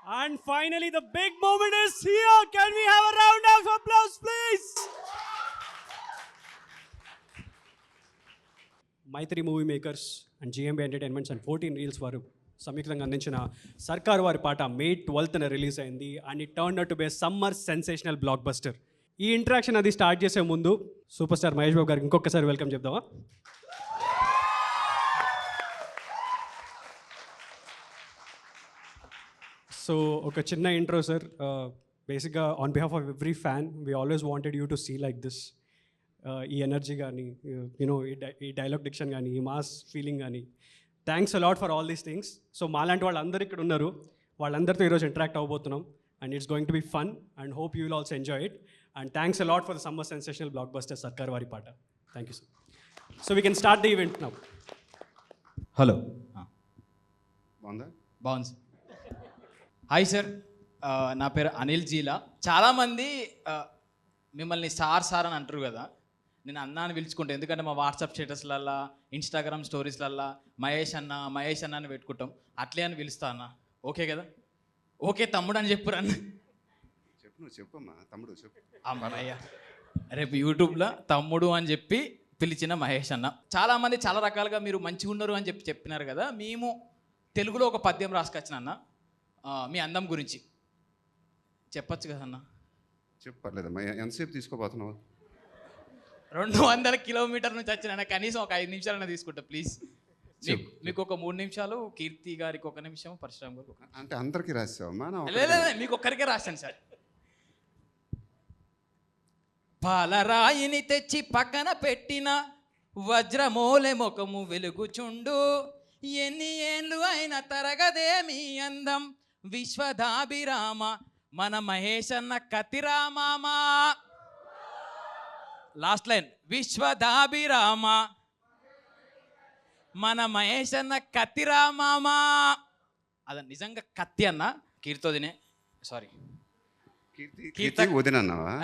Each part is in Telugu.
And finally, the big moment is here. Can we have a round of applause, please? Mythri movie makers and GMB entertainments and 14 reels వారు సంయుక్తంగా అందించిన సర్కార్ వారి పాట మే 12న రిలీజ్ అయింది and it turn out to be summer sensational blockbuster. ఈ ఇంటరాక్షన్ అది స్టార్ట్ చేసే ముందు సూపర్ స్టార్ మహేష్ బాబు గారికి ఇంకొకసారి వెల్కమ్ చెప్దామా? సో ఒక చిన్న ఇంట్రో సార్. బేసిక్గా on behalf of every fan we always wanted you to see like this. ఈ ఎనర్జీ కానీ యూనో ఈ డైలాగ్ డిక్షన్ కానీ ఈ మాస్ ఫీలింగ్ కానీ thanks a lot for all these things. So మాలాంటి వాళ్ళందరూ ఇక్కడ ఉన్నారు, వాళ్ళందరితో ఈరోజు ఇంటరాక్ట్ అవ్వబోతున్నాం and it's going to be fun and hope you will also enjoy it. And thanks a lot for the summer sensational blockbuster సర్కార్ వారి పాట. Thank you sir. So we can start the event now. Hello, బాగుందా? బాగుంది సార్. హాయ్ సార్, నా పేరు అనిల్ జీలా. చాలామంది మిమ్మల్ని సార్ సార్ అని అంటారు కదా, నేను అన్న అని పిలుచుకుంటాను. ఎందుకంటే మా వాట్సాప్ స్టేటస్లల్లా, ఇన్స్టాగ్రామ్ స్టోరీస్లల్లా మహేష్ అన్న మహేష్ అన్న అని పెట్టుకుంటాం. అట్లే అని పిలుస్తా అన్న, ఓకే కదా? ఓకే తమ్ముడు అని చెప్పురు అన్న. చెప్పు, నువ్వు చెప్పమ్మా. తమ్ముడు చెప్పు. అమ్మయ్య, రేపు యూట్యూబ్లో తమ్ముడు అని చెప్పి పిలిచిన మహేష్ అన్న. చాలామంది చాలా రకాలుగా మీరు మంచిగా ఉన్నారు అని చెప్పినారు కదా. మేము తెలుగులో ఒక పద్యం రాసుకొచ్చిన అన్న, మీ అందం గురించి చెప్పచ్చు కదా అన్న? చెప్పు, పర్లేదమ్మా. ఎంతసేపు తీసుకోబోతున్నావు? 200 కిలోమీటర్ నుంచి వచ్చిన కనీసం ఒక 5 నిమిషాలన్నా తీసుకుంటా ప్లీజ్. మీకు ఒక 3 నిమిషాలు, కీర్తి గారికి 1 నిమిషం, పరశురామ్ గారికి 1 నిమిషం. అంటే అందరికీ రాసావమ్మా? లేదు, మీకు ఒక్కరికే రాశాను సార్. పాలరాయిని తెచ్చి పక్కన పెట్టిన వజ్రమూలె ముఖము వెలుగుచుండు, ఎన్ని ఏండ్లు అయిన తరగదేమి అందం, విశ్వదాభిరామ మన మహేష్ అన్న కతిరామామా. లాస్ట్ లైన్, విశ్వదాభిరామ మన మహేష్ అన్న కతిరామామా. అదే నిజంగా కత్తి అన్న, కీర్తోదినే. సారీ, కీర్తి వదినన్నావా?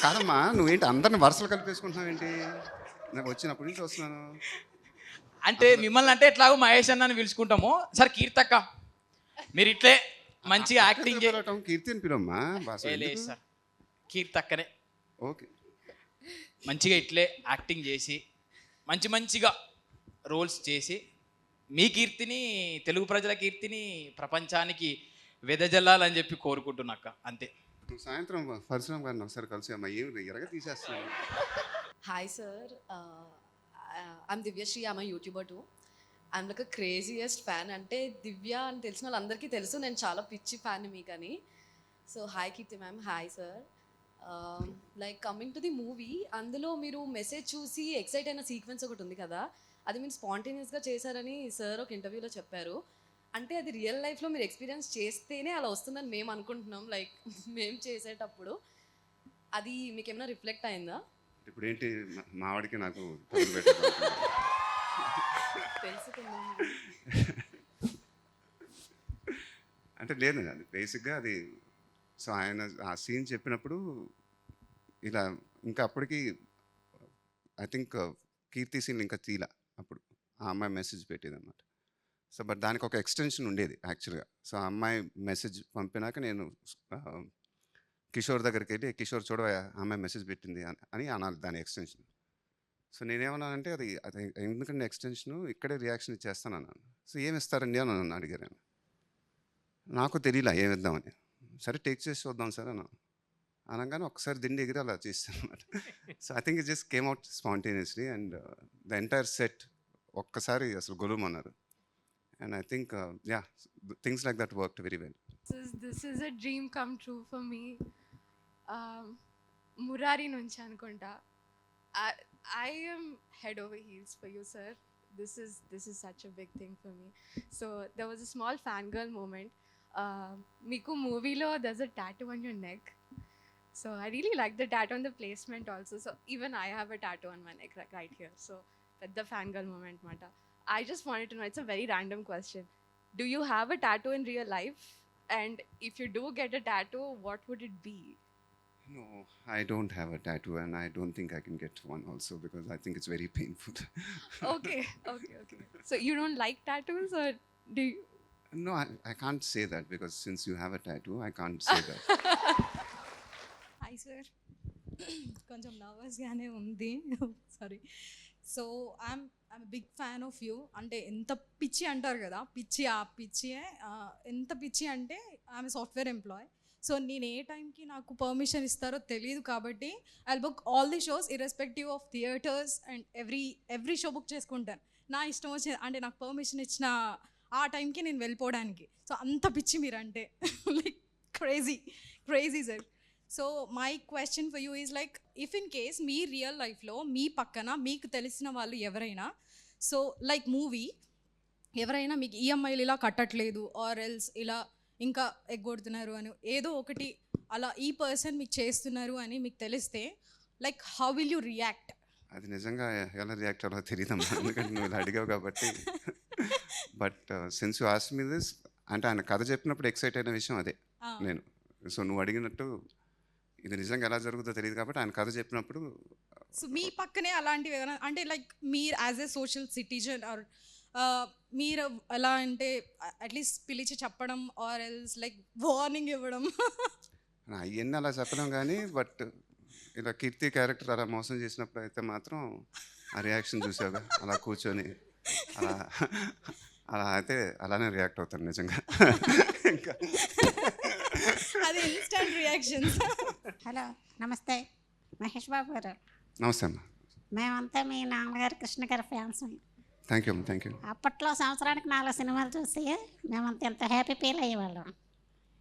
కాదమ్మా, నువ్వేంటి అందరిని వరుసలు కలిపేసుకుంటున్నావు ఏంటి? నాకు వచ్చినప్పటి నుంచి వస్తున్నాను. అంటే మిమ్మల్ని అంటే ఎట్లాగో మహేష్ అన్న అని పిలుచుకుంటాము సార్. కీర్తక్క మీరు ఇట్లే మంచిగా యాక్టింగ్ కీర్తిని పిలమ్మా. లేదు సార్, కీర్తక్కనే. ఓకే, మంచిగా ఇట్లే యాక్టింగ్ చేసి మంచిగా రోల్స్ చేసి మీ కీర్తిని, తెలుగు ప్రజల కీర్తిని ప్రపంచానికి వెదజల్లాలని చెప్పి కోరుకుంటున్నాక అంతే. నువ్వు సాయంత్రం పరశురామ్ గారిని ఒకసారి కలిసి అమ్మా, ఏమి ఎరగ తీసేస్తున్నాను. Hi sir, I'm Divya Shri. I'm a YouTuber too. I'm like a craziest fan. అంటే దివ్య అని తెలిసిన వాళ్ళందరికీ తెలుసు, నేను చాలా పిచ్చి ఫ్యాన్ మీకని. So hi Keerthi ma'am, hi sir. Like coming to the movie, అందులో మీరు మెసేజ్ చూసి ఎక్సైట్ అయిన సీక్వెన్స్ ఒకటి ఉంది కదా, అది మీరు స్పాంటేనియస్గా చేశారని సార్ ఒక ఇంటర్వ్యూలో చెప్పారు. అంటే అది రియల్ లైఫ్లో మీరు ఎక్స్పీరియన్స్ చేస్తేనే అలా వస్తుందని మేము అనుకుంటున్నాం. లైక్ మేము చేసేటప్పుడు అది మీకు ఏమైనా రిఫ్లెక్ట్ అయిందా? ఇప్పుడు ఏంటి మావాడికి నాకు తెలుసుకుందాం. అంటే లేదు, అది బేసిక్గా అది. సో ఆయన ఆ సీన్ చెప్పినప్పుడు ఇలా ఇంకా అప్పటికి ఐ థింక్ కీర్తి సీన్ ఇంకా తీల అప్పుడు ఆ అమ్మాయి మెసేజ్ పెట్టేది అనమాట. సో బట్ దానికి ఒక ఎక్స్టెన్షన్ ఉండేది యాక్చువల్గా. సో ఆ అమ్మాయి మెసేజ్ పంపినాక నేను కిషోర్ దగ్గరికి వెళ్ళి, కిషోర్ చూడవా ఆ అమ్మాయి మెసేజ్ పెట్టింది అని అనాలి దాని ఎక్స్టెన్షన్. సో నేనేమన్నానంటే అది ఎందుకంటే ఎక్స్టెన్షను ఇక్కడే రియాక్షన్ ఇచ్చేస్తాను అన్నాను. సో ఏమి ఇస్తారండి అని నన్ను అడిగాను. నాకు తెలియలే ఏమిద్దామని. సరే టేక్ చేసి చూద్దాం సార్ అనగానే ఒకసారి దిండి ఎగిరి అలా చేస్తాను అనమాట. So I think it just came out spontaneously and the entire set ఒక్కసారి అసలు గొలుమన్నారు. And I think yeah, things like that worked very well. This is a dream come true for me. Murari nunchi anukunta. I am head over heels for you, sir. This is such a big thing for me. So there was a small fangirl moment. Meeku movie lo there's a tattoo on your neck. So I really like the tattoo and the placement also. So even I have a tattoo on my neck right here. So the fangirl moment mata. I just wanted to know, it's a very random question. Do you have a tattoo in real life? And if you do get a tattoo, what would it be? No, I don't have a tattoo and I don't think I can get one also because I think it's very painful. Okay. So you don't like tattoos or do you? No, I can't say that because since you have a tattoo, I can't say that. Hi sir కొంచెం నర్వస్గానే ఉంది sorry so I'm big fan of you అంటే ఎంత పిచ్చి అంటారు కదా పిచ్చి ఆ పిచ్చియే ఎంత పిచ్చి అంటే ఐఎమ్ సాఫ్ట్వేర్ ఎంప్లాయ్ సో నేను ఏ టైంకి నాకు పర్మిషన్ ఇస్తారో తెలియదు కాబట్టి I book all the shows irrespective of theatres and every show book చేసుకుంటాను నా ఇష్టం వచ్చి అంటే నాకు పర్మిషన్ ఇచ్చిన ఆ టైంకి నేను వెళ్ళిపోవడానికి సో అంత పిచ్చి మీరంటే like crazy sir so my question for you is like if in case me real లైఫ్లో మీ పక్కన మీకు తెలిసిన వాళ్ళు ఎవరైనా సో లైక్ మూవీ ఎవరైనా మీకు ఈఎంఐలు ఇలా కట్టట్లేదు ఆర్ ఎల్స్ ఇలా ఇంకా ఎగ్గొడుతున్నారు అని ఏదో ఒకటి అలా ఈ పర్సన్ మీకు చేస్తున్నారు అని మీకు తెలిస్తే like how will you react? అది నిజంగా ఎలా రియాక్ట్ అవ్వాలో తెలియదమ్మా, ఎందుకంటే నువ్వు ఇలా అడిగావు కాబట్టి. But since you ask me this, అంటే ఆయన కథ చెప్పినప్పుడు ఎక్సైట్ అయిన విషయం అదే నేను. సో నువ్వు అడిగినట్టు ఇది నిజంగా ఎలా జరుగుతుందో తెలియదు కాబట్టి ఆయన కథ చెప్పినప్పుడు. సో మీ పక్కనే అలాంటివి ఏదైనా అంటే లైక్ మీరు as a social citizen or మీరు ఎలా అంటే అట్లీస్ట్ పిలిచి చెప్పడం ఆర్ ఎల్స్ లైక్ వార్నింగ్ ఇవ్వడం అవన్నీ అలా చెప్పలేం కానీ, బట్ ఇలా కీర్తి క్యారెక్టర్ అలా మోసం చేసినప్పుడు అయితే మాత్రం ఆ రియాక్షన్ చూసావుగా, అలా కూర్చొని అలా అలా అయితే అలానే రియాక్ట్ అవుతాను నిజంగా. ఇంకా అది ఇన్స్టెంట్ రియాక్షన్స్. హలో నమస్తే మహేష్ బాబు గారు. నమస్తే అమ్మా. మేమంతా మీ నాన్నగారు కృష్ణ గారి ఫ్యాన్స్. థ్యాంక్ యూ అమ్మా, థ్యాంక్ యూ. అప్పట్లో సంవత్సరానికి 4 సినిమాలు చూసి మేమంతా ఎంత హ్యాపీ ఫీల్ అయ్యేవాళ్ళం.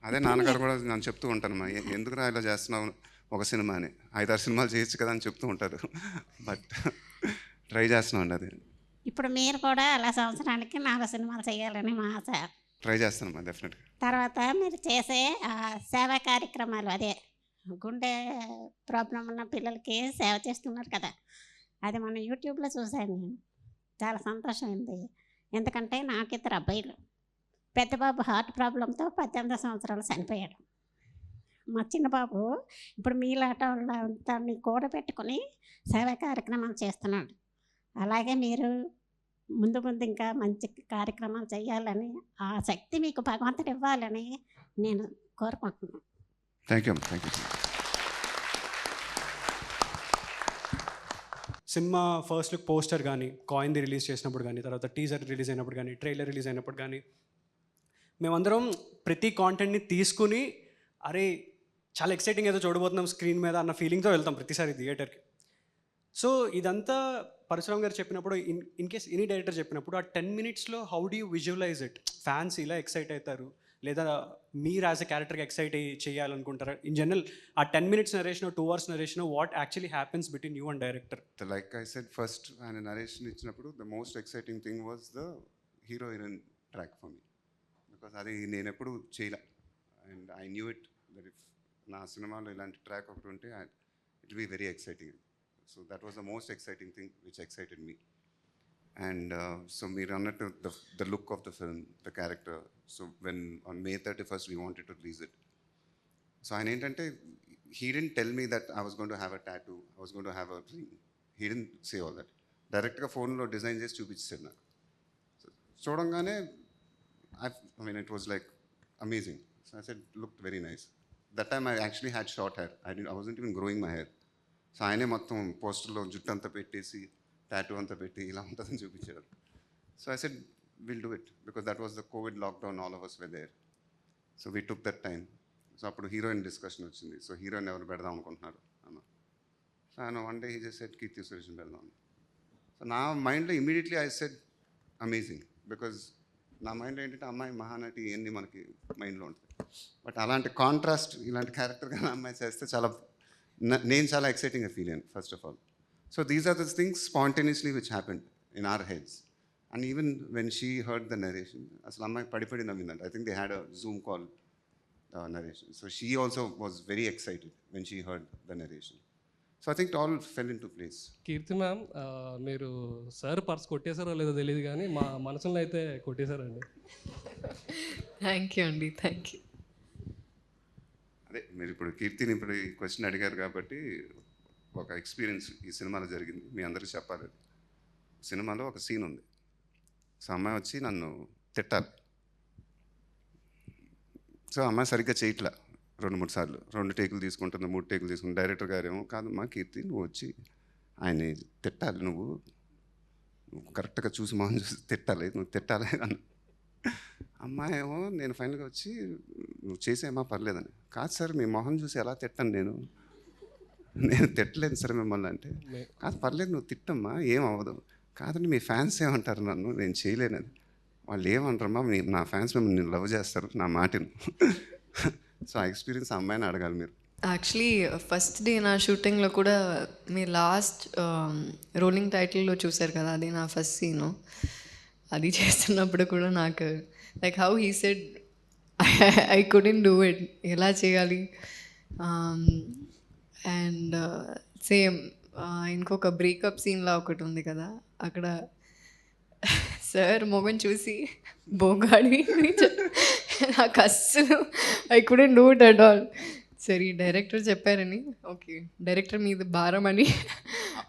అదే నాన్నగారు కూడా నేను చెప్తూ ఉంటానమ్మా, ఎందుకురా ఇలా చేస్తున్నావు ఒక సినిమా అని, 5-6 సినిమాలు చేయొచ్చు కదా అని చెప్తూ ఉంటారు. బట్ ట్రై చేస్తున్నాం అండి, అది ఇప్పుడు మీరు కూడా అలా సంవత్సరానికి 4 సినిమాలు చేయాలని మా ఆశ. ట్రై చేస్తానమ్మా డెఫినెట్గా. తర్వాత మీరు చేసే సేవా కార్యక్రమాలు, అదే గుండె ప్రాబ్లం ఉన్న పిల్లలకి సేవ చేస్తున్నారు కదా, అది మన యూట్యూబ్లో చూశాను నేను. చాలా సంతోషమైంది. ఎందుకంటే నాకు 2 అబ్బాయిలు. పెద్ద బాబు హార్ట్ ప్రాబ్లంతో 18 సంవత్సరాలు చనిపోయాడు. మా చిన్న బాబు ఇప్పుడు మీలాట వాళ్ళంతా కూడబెట్టుకొని సేవా కార్యక్రమాలు చేస్తున్నాడు. అలాగే మీరు ముందు ముందు ఇంకా మంచి కార్యక్రమాలు చేయాలని, ఆ శక్తి మీకు భగవంతుడు ఇవ్వాలని నేను కోరుకుంటున్నాను. థ్యాంక్ యూ అమ్మా, thank you. Cinema first look poster కానీ, కాయిన్ది రిలీజ్ చేసినప్పుడు కానీ, తర్వాత టీజర్ రిలీజ్ అయినప్పుడు కానీ, ట్రైలర్ రిలీజ్ అయినప్పుడు కానీ, మేమందరం ప్రతి కాంటెంట్ని తీసుకుని అరే చాలా ఎక్సైటింగ్ ఏదో చూడబోతున్నాం స్క్రీన్ మీద అన్న ఫీలింగ్తో వెళ్తాం ప్రతిసారి థియేటర్కి. సో ఇదంతా పరశురామ్ గారు చెప్పినప్పుడు, ఇన్ కేస్ ఎనీ డైరెక్టర్ చెప్పినప్పుడు ఆ 10 minutesలో how do you visualize it? Fans ఇలా ఎక్సైట్ అవుతారు, లేదా మీరు యాజ్ ఎ క్యారెక్టర్గా ఎక్సైట్ అయ్యి చేయాలనుకుంటారా? ఇన్ జనరల్ ఆ 10 minutes narration, 2 hours narration, what actually happens between you and director? Like I said first, ఆయన నరేషన్ ఇచ్చినప్పుడు the most exciting thing was the hero heroine track for me, because అది నేను ఎప్పుడు చేయలే. And I knew it that if నా సినిమాలో ఇలాంటి ట్రాక్ ఒకటి ఉంటే it be very exciting. So that was the most exciting thing which excited me. And so మీరు అన్నట్టు the look of the film, the character. So when on May 31st we wanted to release it. So ఆయన ఏంటంటే, he didn't tell me that I was going to have a tattoo, I was going to have a ring. He didn't say all that. డైరెక్ట్గా ఫోన్లో డిజైన్ చేసి చూపించారు నాకు. సో చూడంగానే I mean it was like amazing. So I said, looked very nice. That time I actually had short hair. I wasn't even growing my hair. So ఆయనే మొత్తం పోస్టర్లో జుట్టు అంతా పెట్టేసి టాటూ అంతా పెట్టి ఇలా ఉంటుందని చూపించారు. So I said will do it, because that was the covid lockdown, all of us were there. So we took that time. So అప్పుడు హీరోయిన్ డిస్కషన్ వచ్చింది. సో హీరోయిన్ ఎవరు పెడదాం అనుకుంటున్నారు అన్న. సో ఆయన one day he just said Keerthi సురేష్ని పెడదాం. సో నా మైండ్లో immediately I said amazing, because నా మైండ్లో ఏంటంటే అమ్మాయి మహానటి ఇవన్నీ మనకి మైండ్లో ఉంటాయి. బట్ అలాంటి కాంట్రాస్ట్ ఇలాంటి క్యారెక్టర్గా నా అమ్మాయి చేస్తే చాలా నేను చాలా ఎక్సైటింగ్గా ఫీల్ అయ్యాను first of all. So these are the things spontaneously which happened in our heads. And even when she heard the narration, అసలు అమ్మాయి పడిపడి నవ్విందంట. I think they had a Zoom call narration. So she also was very excited when she heard the narration. So I think it all fell in to place. Keerthi ma'am, మీరు సార్ పర్స్ కొట్టేశారో లేదో తెలియదు కానీ మా మనసులో అయితే కొట్టేశారండి. థ్యాంక్ యూ అండి, థ్యాంక్ యూ. అదే మీరు ఇప్పుడు కీర్తిని ఇప్పుడు ఈ క్వశ్చన్ అడిగారు కాబట్టి ఒక ఎక్స్పీరియన్స్ ఈ సినిమాలో జరిగింది, మీ అందరికీ చెప్పాలి. సినిమాలో ఒక సీన్ ఉంది. సో అమ్మాయి వచ్చి నన్ను తిట్టాలి. సో అమ్మాయి సరిగ్గా చేయట్లా 2-3 సార్లు 2 టేకులు తీసుకుంటుంది, 3 టేకులు తీసుకుంటుంది. డైరెక్టర్ గారేమో కాదమ్మా కీర్తి, నువ్వు వచ్చి ఆయన్ని తిట్టాలి, నువ్వు కరెక్ట్గా చూసి మొహం చూసి తిట్టాలి, నువ్వు తిట్టాలి అన్న. అమ్మాయి ఏమో నేను ఫైనల్గా వచ్చి నువ్వు చేసేమా పర్లేదని. కాదు సార్ మీ మొహం చూసి ఎలా తిట్టాను నేను తిట్టలేదు సార్ మిమ్మల్ని అంటే, కాదు పర్లేదు నువ్వు తిట్టమ్మా ఏం అవ్వదు. కాదండి మీ ఫ్యాన్స్ ఏమంటారు నన్ను, నేను చేయలేనని. వాళ్ళు ఏమంటారమ్మా, నా ఫ్యాన్స్ మిమ్మల్ని లవ్ చేస్తారు నా మాటను. సో ఆ ఎక్స్పీరియన్స్ ఆ అమ్మాయిని అడగాలి మీరు. యాక్చువల్లీ ఫస్ట్ డే నా షూటింగ్లో కూడా మీరు లాస్ట్ రోలింగ్ టైటిల్లో చూశారు కదా, అది నా ఫస్ట్ సీను. అది చేస్తున్నప్పుడు కూడా నాకు like how he said I couldn't do it, ఎలా చేయాలి. అండ్ సేమ్ ఇంకొక బ్రేకప్ సీన్లో ఒకటి ఉంది కదా, అక్కడ సార్ మొగం చూసి బోగాడి నాకు అస్సలు I couldn't do it at all. సరే డైరెక్టర్ చెప్పారని, ఓకే డైరెక్టర్ మీద భారం అని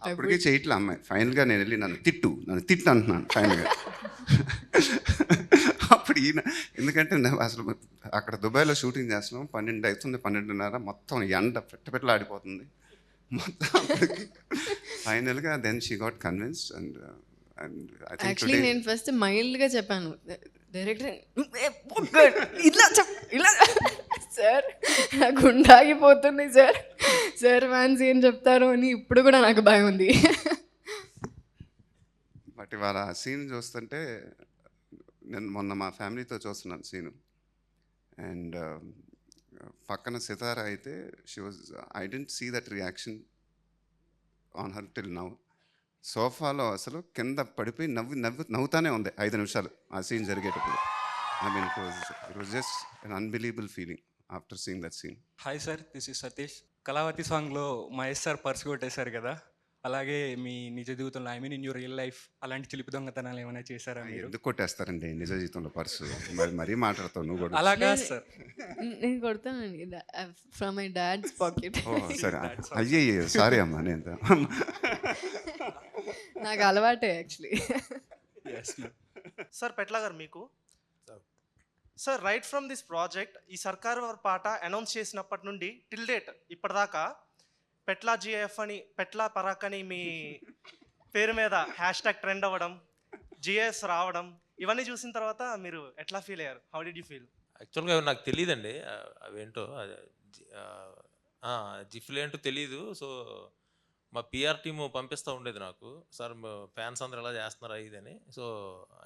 అప్పటికే చేయట్లే అమ్మాయి. ఫైనల్గా నేను వెళ్ళి నన్ను తిట్టు అంటున్నాను ఫైనల్గా. అప్పుడు ఈయన ఎందుకంటే అసలు అక్కడ దుబాయ్లో షూటింగ్ చేస్తున్నాం, 12 అవుతుంది, 12:30 మొత్తం ఎండ పెట్టలు ఆడిపోతుంది మొత్తం. అప్పటికి ఫైనల్గా then she got convinced. And actually నేను ఫస్ట్ మైల్డ్గా చెప్పాను, డైరెక్టర్ ఇలా సార్ నాకు ఉండాగిపోతుంది సార్, సార్ ఫ్యాన్స్ ఏం చెప్తారు అని ఇప్పుడు కూడా నాకు భయం ఉంది. బట్ ఇవాళ ఆ సీన్ చూస్తుంటే నేను మొన్న మా ఫ్యామిలీతో చూస్తున్నాను సీను. అండ్ పక్కన సితార అయితే she was, I didn't see that reaction on her till now. సోఫాలో అసలు కింద పడిపోయి నవ్వుతానే ఉంది 5 నిమిషాలు ఆ సీన్ జరిగేటప్పుడు. I mean it was just an unbelievable feeling after seeing that scene. Hi sir, this is Satish. Kalavathi సాంగ్లో మహేష్ సార్ పర్స్ కొట్టేశారు కదా, అలాగే మీ నిజ జీవితంలో I mean in your real life అలాంటి చిలిపి దొంగతనాలు ఏమైనా చేశారా మీరు? ఎందుకు కొట్టేస్తారండి నిజ జీవితంలో పర్సు, మరీ మాట్లాడతావు నువ్వు కూడా. అలా కాదు సార్, నేను కొడతానండి ఫ్రమ్ మై డాడ్స్ పాకెట్. ఓ సరే, అయ్యయ్యో సారీ అమ్మా, నేను నాకు అలవాటే యాక్చువల్లీ. సార్ పెట్ల గారు మీకు sir right from this project ఈ సర్కార్ వారి పాట అనౌన్స్ చేసినప్పటి నుండి టిల్ డేట్ ఇప్పటిదాకా పెట్లా జిఎఫ్ అని పెట్లా పరాక్ అని మీ పేరు మీద #, ట్రెండ్ అవ్వడం, జిఎస్ రావడం, ఇవన్నీ చూసిన తర్వాత మీరు ఎట్లా ఫీల్ అయ్యారు? How did you feel? యాక్చువల్గా నాకు తెలియదండి అవేంటో, జిఫ్లు ఏంటో తెలీదు. సో మా పిఆర్ టీము పంపిస్తూ ఉండేది నాకు, సార్ ఫ్యాన్స్ అందరూ ఎలా చేస్తున్నారా ఇదని. సో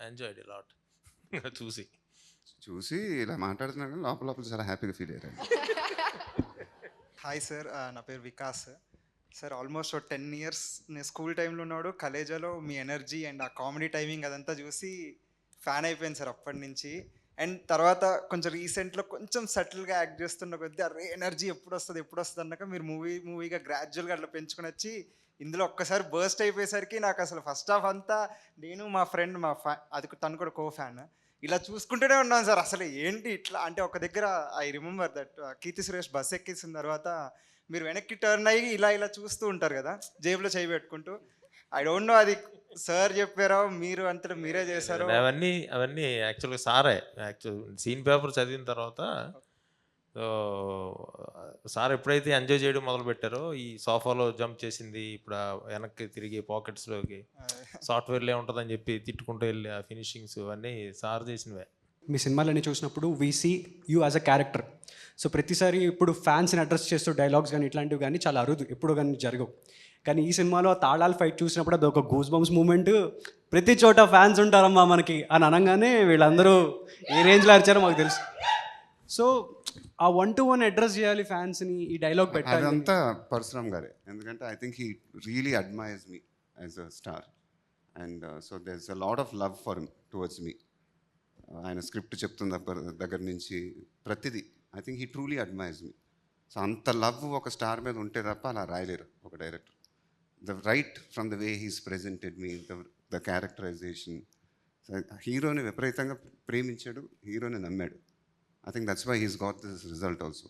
ఎంజాయ్డ్ లాట్ చూసి ఇలా మాట్లాడుతున్నాను కానీ లోపల చాలా హ్యాపీగా ఫీల్ అయ్యారు. హాయ్ సార్, నా పేరు వికాస్. సార్ ఆల్మోస్ట్ 10 years నేను స్కూల్ టైంలో ఉన్నాడు కాలేజీలో. మీ ఎనర్జీ అండ్ ఆ కామెడీ టైమింగ్ అదంతా చూసి ఫ్యాన్ అయిపోయింది సార్ అప్పటి నుంచి. అండ్ తర్వాత కొంచెం రీసెంట్లో కొంచెం సటిల్గా యాక్ట్ చేస్తున్న కొద్దీ అరే ఎనర్జీ ఎప్పుడు వస్తుంది అన్నాక మీరు మూవీగా గ్రాడ్యువల్గా అట్లా పెంచుకొని వచ్చి ఇందులో ఒక్కసారి బర్స్ట్ అయిపోయేసరికి నాకు అసలు ఫస్ట్ హాఫ్ అంతా నేను మా ఫ్రెండ్ అది తను కూడా కో-ఫ్యాన్ ఇలా చూసుకుంటూనే ఉన్నాను సార్. అసలు ఏంటి ఇట్లా అంటే ఒక దగ్గర I remember that Keerthi Suresh bus ఎక్కేసిన తర్వాత మీరు వెనక్కి టర్న్ అయ్యి ఇలా చూస్తూ ఉంటారు కదా జేబులో చేయి పెట్టుకుంటూ. ఐ డోంట్ నో అది సార్ చెప్పారో మీరు అంతటా మీరే చేశారో. అవన్నీ యాక్చువల్గా సారే సీన్ పేపర్ చదివిన తర్వాత సార్ ఎప్పుడైతే ఎంజాయ్ చేయడం మొదలు పెట్టారో, ఈ సోఫాలో జంప్ చేసింది, ఇప్పుడు వెనక్కి తిరిగి పాకెట్స్లోకి సాఫ్ట్వేర్లో ఉంటుందని చెప్పి తిట్టుకుంటూ వెళ్ళి ఆ ఫినిషింగ్స్ అన్నీ సార్ చేసినవే. మీ సినిమాలన్నీ చూసినప్పుడు we see you as a character. So ప్రతిసారి ఇప్పుడు ఫ్యాన్స్ని అడ్రస్ చేస్తూ డైలాగ్స్ కానీ ఇట్లాంటివి కానీ చాలా అరుదు, ఎప్పుడు కానీ జరగవు. కానీ ఈ సినిమాలో తాళాలు ఫైట్ చూసినప్పుడు అది ఒక గూస్ బంప్స్ మూమెంట్. ప్రతి చోట ఫ్యాన్స్ ఉంటారమ్మా మనకి అని అనగానే వీళ్ళందరూ ఏ రేంజ్లో అరిచారో మాకు తెలుసు. సో ఆ 1-to-1 అడ్రస్ చేయాలి ఫ్యాన్స్ని, ఈ డైలాగ్ పెట్టాలి. అదంతా పరశురామ్ గారే, ఎందుకంటే I think he really admires me as a star. And so there is a lot of love for him towards me. ఆయన స్క్రిప్ట్ చెప్తున్న దగ్గర నుంచి ప్రతిదీ I think he truly admires me. So అంత లవ్ ఒక స్టార్ మీద ఉంటే తప్ప అలా రాయలేరు ఒక director. The right from the way he's presented me, the characterization. హీరోని విపరీతంగా ప్రేమించాడు, హీరోని నమ్మాడు. I think that's why he's got this result also.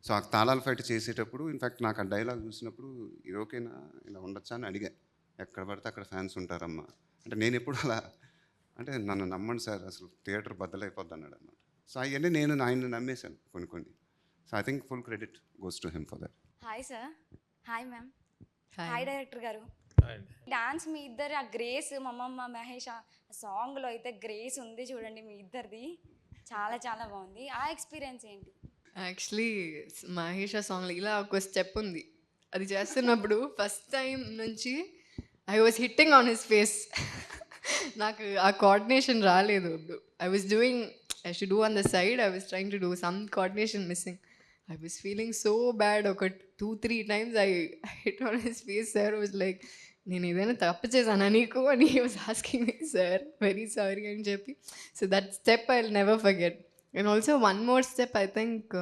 So ఆ తాళాలు ఫైట్ చేసేటప్పుడు ఇన్ఫ్యాక్ట్ నాకు ఆ డైలాగ్ చూసినప్పుడు ఇది ఓకేనా, ఇలా ఉండొచ్చా అని అడిగా. ఎక్కడ పడితే అక్కడ ఫ్యాన్స్ ఉంటారమ్మా అంటే నేను ఎప్పుడు అలా అంటే నన్ను నమ్మండి సార్ అసలు థియేటర్ బద్దలైపోద్ది అన్నాడు అన్నమాట. సో అవన్నీ నేను ఆయన నమ్మేశాను కొన్ని. So I think full credit goes to him for that. Hi sir. Hi ma'am. Hi director గారు. డాన్స్ మీ ఇద్దరు ఆ గ్రేస్ మమ్మమ్మ మహేష్ ఆ సాంగ్లో అయితే గ్రేస్ ఉంది చూడండి మీ ఇద్దరిది, చాలా చాలా బాగుంది. ఆ ఎక్స్పీరియన్స్ ఏంటి? యాక్చువల్లీ మహేష్ ఆ సాంగ్లో ఇలా ఒక స్టెప్ ఉంది, అది చేస్తున్నప్పుడు ఫస్ట్ టైం నుంచి I was hitting on his face. నాకు ఆ కోఆర్డినేషన్ రాలేదు. I was doing, I should do on the side, I was trying to do some coordination missing. I was feeling so bad. ఒక 2-3 times I hit on his face. Sir was like, నేను ఏదైనా తప్పు చేశానా నీకు అని he was asking me, sir very sorry అని చెప్పి. So that step I'll never forget. And also one more step, I think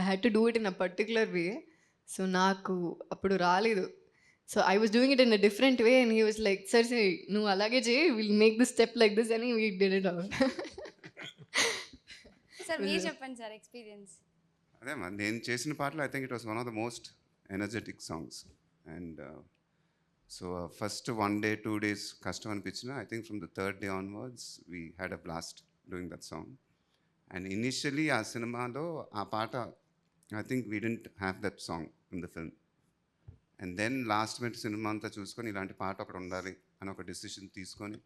I had to do it in a particular way. So నాకు అప్పుడు రాలేదు. So I was doing it in a different way and he was like, sir నువ్వు అలాగే చేయి, we'll make the step like this and we did it all. Sir మీరు చెప్పండి సార్ ఎక్స్పీరియన్స్. అదే నేను చేసిన పాటలో I think it was one of the most energetic songs. And so first 1 day 2 days కష్టం అనిపించిన, I think from the 3rd day onwards we had a blast doing that song. And initially ఆ సినిమాలో ఆ పాట I think we didn't have that song in the film. And then last minute సినిమా అంతా చూసుకొని ఇలాంటి పాట ఒకటి ఉండాలి అని ఒక డెసిషన్ తీసుకొని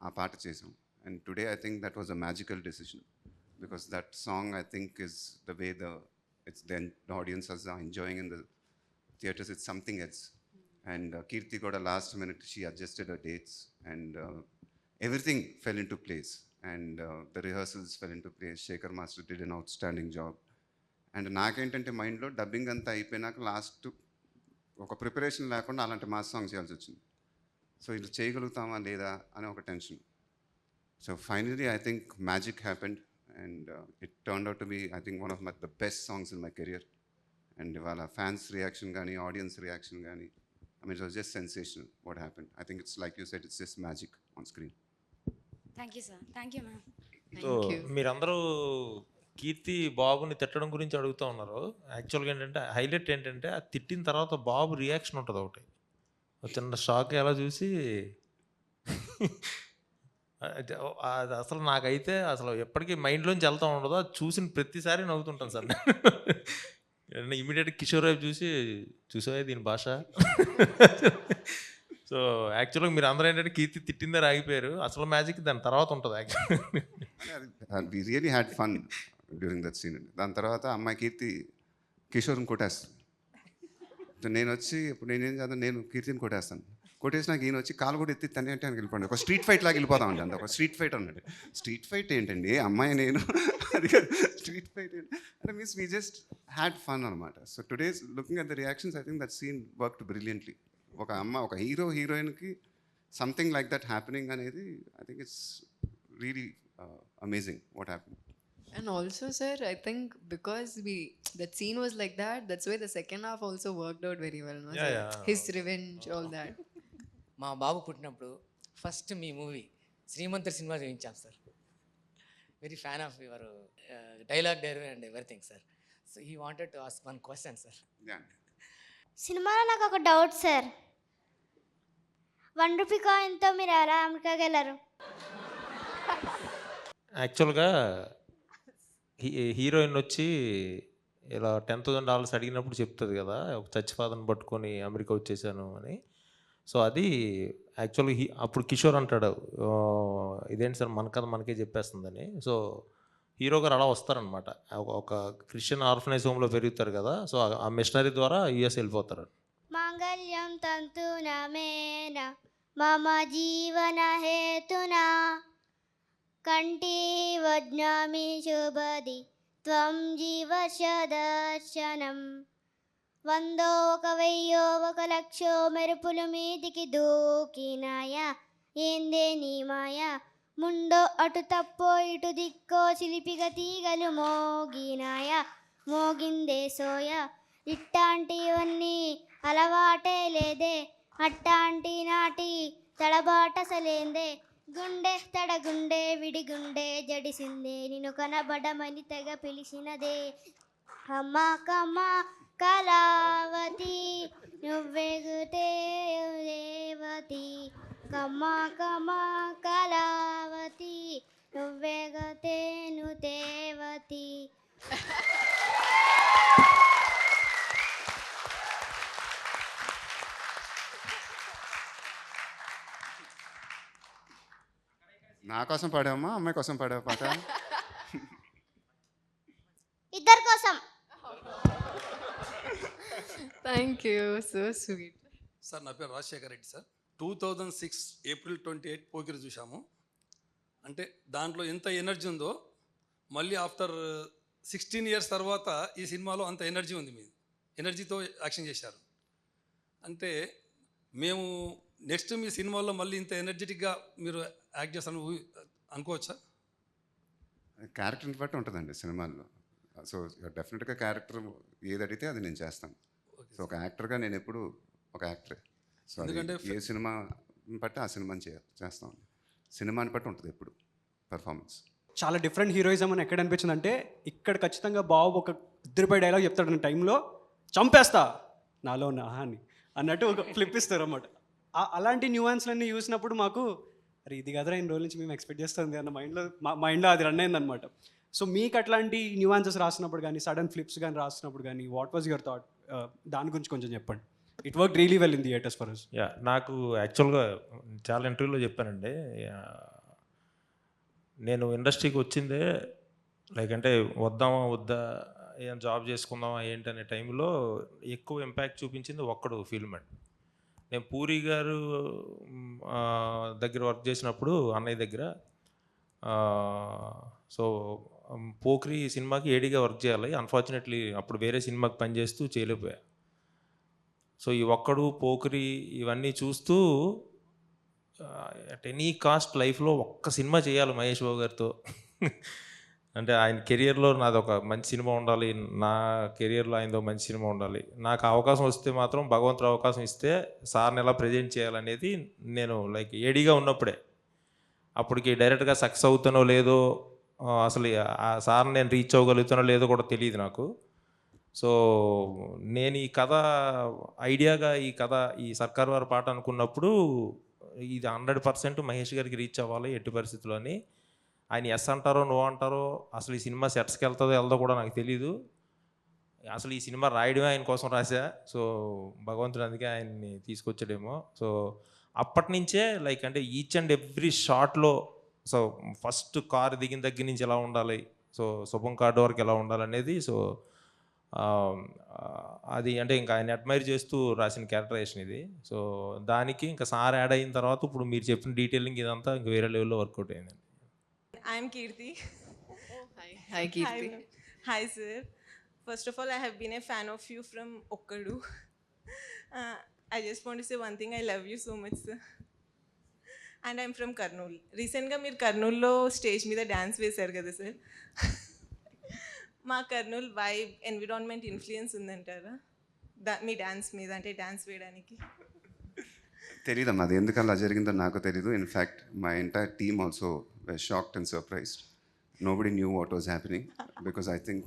ఆ పాట చేసాం. And today I think that was a magical decision. Because that song I think is the way the audiences are enjoying in the theatres, it's something else. And Kirti got a last minute, she adjusted her dates and everything fell into place. And the rehearsals fell into place. Shekhar Master did an outstanding job. And నాకేంటంటే మైండ్లో డబ్బింగ్ అంతా అయిపోయినాక లాస్ట్ ఒక ప్రిపరేషన్ లేకుండా అలాంటి మాస్ సాంగ్ చేయాల్సి వచ్చింది. సో ఇది చేయగలుగుతామా లేదా అనే ఒక tension. So finally I think magic happened. And it turned out to be, I think, one of the best songs in my career. And while fans' reaction gani, audience reaction gani, I mean, it was just sensational what happened. I think it's like you said, it's just magic on screen. Thank you sir. Thank you ma'am. So మీరందరూ కీర్తి బాబుని తిట్టడం గురించి అడుగుతూ ఉన్నారు. యాక్చువల్గా ఏంటంటే హైలైట్ ఏంటంటే ఆ తిట్టిన తర్వాత బాబు రియాక్షన్ ఉంటుంది ఒకటి, చిన్న షాక్ ఎలా చూసి అది అసలు నాకైతే అసలు ఎప్పటికీ మైండ్లోంచి వెళ్తూ ఉండదు. అది చూసిన ప్రతిసారి నవ్వుతుంటాను సార్. నేను ఇమీడియట్గా కిషోర్ వైపు చూసావే దీని భాష. సో యాక్చువల్గా మీరు అందరూ ఏంటంటే కీర్తి తిట్టిందే ఆగిపోయారు. అసలు మ్యాజిక్ దాని తర్వాత ఉంటుంది actually. We really had fun during that scene. దాని తర్వాత అమ్మాయి కీర్తి కిషోర్ని కొట్టేస్తాను. నేను వచ్చి ఇప్పుడు నేనేం చేద్దాం, నేను కీర్తిని కొట్టేస్తాను. కొట్టేసినాక ఈయన వచ్చి కాలు కూడా ఎత్తి తనే అంటే వెళ్ళిపోండి, ఒక స్ట్రీట్ ఫైట్ లాగా వెళ్ళిపోతామండి. అంత ఒక స్ట్రీట్ ఫైట్ అన్నాడు. స్ట్రీట్ ఫైట్ ఏంటండి అమ్మాయి నేను, అది స్ట్రీట్ ఫైట్ అంటే means we just had fun అనమాట. So today's looking at the reactions I think that scene worked brilliantly. ఒక హీరో హీరోయిన్కి సంథింగ్ లైక్ దట్ హ్యాపెనింగ్ అనేది I think it's really amazing what happen. And also, sir, I think because that scene was like that, that's why the second half also worked out very well. No? Yeah, yeah. His revenge, all that. మా బాబు పుట్టినప్పుడు ఫస్ట్ మీ మూవీ శ్రీమంతుడు సినిమా చూపించాం sir. Very fan of your dialogue delivery and everything sir. So he wanted to ask one question sir. సినిమాలో నాకు ఒక డౌట్ సార్, 1 రూపీ కాయిన్తో మీరు ఎలా అమెరికాకి వెళ్ళారు? యాక్చువల్గా హీరోయిన్ వచ్చి ఇలా $10,000 అడిగినప్పుడు చెప్తుంది కదా, ఒక చర్చ్ ఫాదర్ని పట్టుకొని అమెరికా వచ్చేసాను అని. సో అది యాక్చువల్గా అప్పుడు కిషోర్ అంటాడు, ఇదేంటి సార్ మన కథ మనకే చెప్పేస్తుందని. సో హీరో గారు అలా వస్తారనమాట. ఒక క్రిస్టియన్ ఆర్ఫనైజ్ హోమ్లో పెరుగుతారు కదా, సో ఆ మిషనరీ ద్వారా యుఎస్ వెళ్ళిపోతారు. మాంగళ్యం తంతునా మేన మమ జీవన హేతునా కంఠే వజ్ఞామి శుభది త్వం జీవశ దర్శనం. 100 1,000 1,00,000 మెరుపులు మీదికి దూకినాయా ఏందే నీ మాయా. ముండో అటు తప్పో ఇటు దిక్కో చిలిపిగా తీగలు మోగినాయా మోగిందే సోయా. ఇట్టాంటివన్నీ అలవాటే లేదే అట్టాంటి నాటి తడబాటసలేందే. గుండె తడగుండె విడిగుండె జడిసిందే నిన్ను కనబడమని తెగ పిలిచినదే. అమ్మ కమ్మ కళావతి నువ్వెగుతే రేవతి. కమ్మ కమ్మ కళావతి నువ్వే గతేను దేవతి. నా కోసం పాడావమ్మా, అమ్మాయి కోసం పాడావా పాట? ఇద్దరి కోసం. Thank you, so sweet. Sir నా పేరు రాజశేఖర్ రెడ్డి సార్. 2006 ఏప్రిల్ 28 పోకిరి చూసాము. అంటే దాంట్లో ఎంత ఎనర్జీ ఉందో మళ్ళీ ఆఫ్టర్ 16 ఇయర్స్ తర్వాత ఈ సినిమాలో అంత ఎనర్జీ ఉంది. మీ ఎనర్జీతో యాక్షన్ చేశారు. అంటే మేము నెక్స్ట్ మీ సినిమాలో మళ్ళీ ఇంత ఎనర్జెటిక్గా మీరు యాక్ట్ చేస్తారని అనుకోవచ్చా? క్యారెక్టర్ని బట్టి ఉంటుందండి సినిమాల్లో. సో డెఫినెట్గా క్యారెక్టర్ ఏది అడిగితే అది నేను చేస్తాను. సో ఒక యాక్టర్గా నేను ఎప్పుడు ఒక యాక్టరే. సో ఎందుకంటే ఏ సినిమా బట్టి ఆ సినిమాని చేస్తాం. సినిమాని బట్టి ఉంటుంది ఎప్పుడు పర్ఫార్మెన్స్. చాలా డిఫరెంట్ హీరోయిజం అని ఎక్కడ అనిపించింది అంటే, ఇక్కడ ఖచ్చితంగా బాబు ఒక ఇద్దరిపై డైలాగ్ చెప్తాడు టైంలో, చంపేస్తా నాలో నా అని అన్నట్టు ఒక ఫ్లిప్ ఇస్తారు అన్నమాట. అలాంటి న్యూయాన్స్లన్నీ చూసినప్పుడు మాకు అరే ఇది కదరా ఇన్ని రోజుల నుంచి మేము ఎక్స్పెక్ట్ చేస్తుంది అన్న మైండ్లో అది రన్ అయిందనమాట. సో మీకు అట్లాంటి న్యూయాన్సెస్ రాసినప్పుడు కానీ, సడన్ ఫ్లిప్స్ కానీ రాసినప్పుడు కానీ, వాట్ వాజ్ యువర్ థాట్? దాని గురించి కొంచెం చెప్పండి. It work really well in theatres for us. Yeah, నాకు యాక్చువల్గా చాలా ఇంటర్వ్యూలో చెప్పానండి, నేను ఇండస్ట్రీకి వచ్చిందే లైక్ అంటే వద్దామా వద్దా, ఏం జాబ్ చేసుకుందామా ఏంటి అనే టైంలో ఎక్కువ ఇంపాక్ట్ చూపించింది ఒక్కడు ఫిల్మ్ అండి. నేను పూరి గారు దగ్గర వర్క్ చేసినప్పుడు అన్నయ్య దగ్గర, సో పోక్రి సినిమాకి ఏడీగా వర్క్ చేయాలి. అన్ఫార్చునేట్లీ అప్పుడు వేరే సినిమాకి పనిచేస్తూ చేయలేకపోయా. సో ఈ ఒక్కడు పోక్రి ఇవన్నీ చూస్తూ అట్ ఎనీ కాస్ట్ లైఫ్లో ఒక్క సినిమా చేయాలి మహేష్ బాబు గారితో. అంటే ఆయన కెరియర్లో నాది ఒక మంచి సినిమా ఉండాలి, నా కెరియర్లో ఆయనతో మంచి సినిమా ఉండాలి. నాకు అవకాశం వస్తే మాత్రం భగవంతుడు అవకాశం ఇస్తే సార్ని ఎలా ప్రజెంట్ చేయాలనేది నేను లైక్ ఏడీగా ఉన్నప్పుడే, అప్పటికి డైరెక్ట్గా సక్సెస్ అవుతానో లేదో, అసలు ఆ సార్ని నేను రీచ్ అవ్వగలుగుతానో లేదో కూడా తెలియదు నాకు. సో నేను ఈ కథ ఐడియాగా ఈ సర్కార్ వారి పాట అనుకున్నప్పుడు ఇది 100% మహేష్ గారికి రీచ్ అవ్వాలి ఎట్టి పరిస్థితుల్లో అని. ఆయన ఎస్ అంటారో నో అంటారో, అసలు ఈ సినిమా సెట్స్కి వెళ్తుందో వెళ్దో కూడా నాకు తెలీదు. అసలు ఈ సినిమా రాయడమే ఆయన కోసం రాశా. సో భగవంతుడు అందుకే ఆయన్ని తీసుకొచ్చాడేమో. సో అప్పటి నుంచే లైక్ అంటే ఈచ్ అండ్ ఎవ్రీ షాట్లో, సో ఫస్ట్ కారు దిగిన దగ్గర నుంచి ఎలా ఉండాలి, సో శుభం కార్డు వరకు ఎలా ఉండాలనేది, సో అది అంటే ఇంకా ఆయన అడ్మైర్ చేస్తూ రాసిన క్యారెక్టరైజేషన్ ఇది. సో దానికి ఇంకా సార్ యాడ్ అయిన తర్వాత ఇప్పుడు మీరు చెప్పిన డీటెయిలింగ్ ఇదంతా ఇంకా వేరే లెవెల్లో వర్కౌట్ అయిందండి. I'm Kirti. Hi Kirti. Hi sir. First of all, I have been a fan of you from Okkadu. I just want to say one thing, I love you so much sir. And I'm from Karnool. Recently మీరు కర్నూల్లో స్టేజ్ మీద డ్యాన్స్ వేశారు కదా సార్. మా కర్నూల్ వైబ్ ఎన్విరాన్మెంట్ ఇన్ఫ్లుయెన్స్ ఉందంటారా మీ డ్యాన్స్ మీద, అంటే డ్యాన్స్ వేయడానికి? తెలీదమ్మా అది ఎందుకు అలా జరిగిందో నాకు తెలీదు. In fact my entire team also were shocked and surprised. Nobody knew what was happening because I think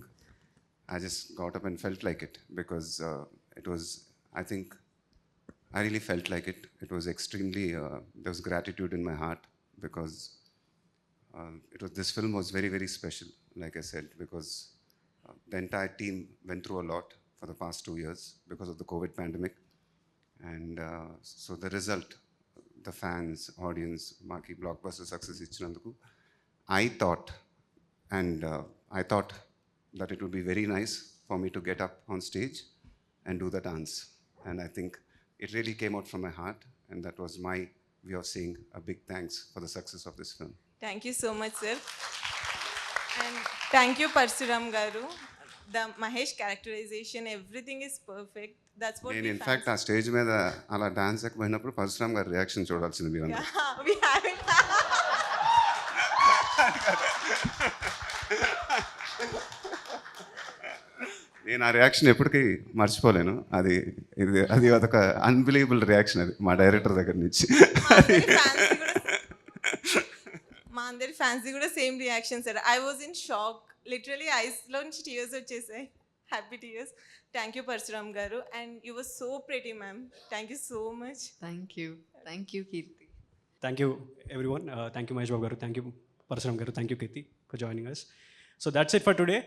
I just got up and felt like it because it was, I think I really felt like it. It was extremely, there was gratitude in my heart because this film was very, very special, like I said, because the entire team went through a lot for the past 2 years because of the COVID pandemic. And so the result, the fans, audience, Maki blockbuster success ichinanduku, I thought that it would be very nice for me to get up on stage and do the dance. And I think it really came out from my heart, and that was my way of saying a big thanks for the success of this film. Thank you so much sir. And thank you Parsuram garu. The Mahesh characterization, everything is perfect. That's what నేను we ఇన్ఫ్యాక్ట్ ఆ స్టేజ్ మీద అలా డాన్స్ పోయినప్పుడు పరశురామ్ గారి రియాక్షన్ చూడాల్సింది మీరు. we haven't. నేను ఆ రియాక్షన్ ఎప్పటికీ మర్చిపోలేను. అది అదొక అన్బిలీవబుల్ రియాక్షన్ అది మా డైరెక్టర్ దగ్గర నుంచి. మా అందరి ఫ్యాన్స్ కూడా same reaction sir. I was in shock, literally ఐస్లో నుంచి టీయర్స్ వచ్చేసాయి, happy tears. Thank you Parasuram garu, and you was so pretty ma'am. Thank you so much. Thank you Keerthi. Thank you everyone. Thank you Mahesh Babu garu, thank you Parasuram garu. Thank you, Kirti, for joining us. So that's it for today.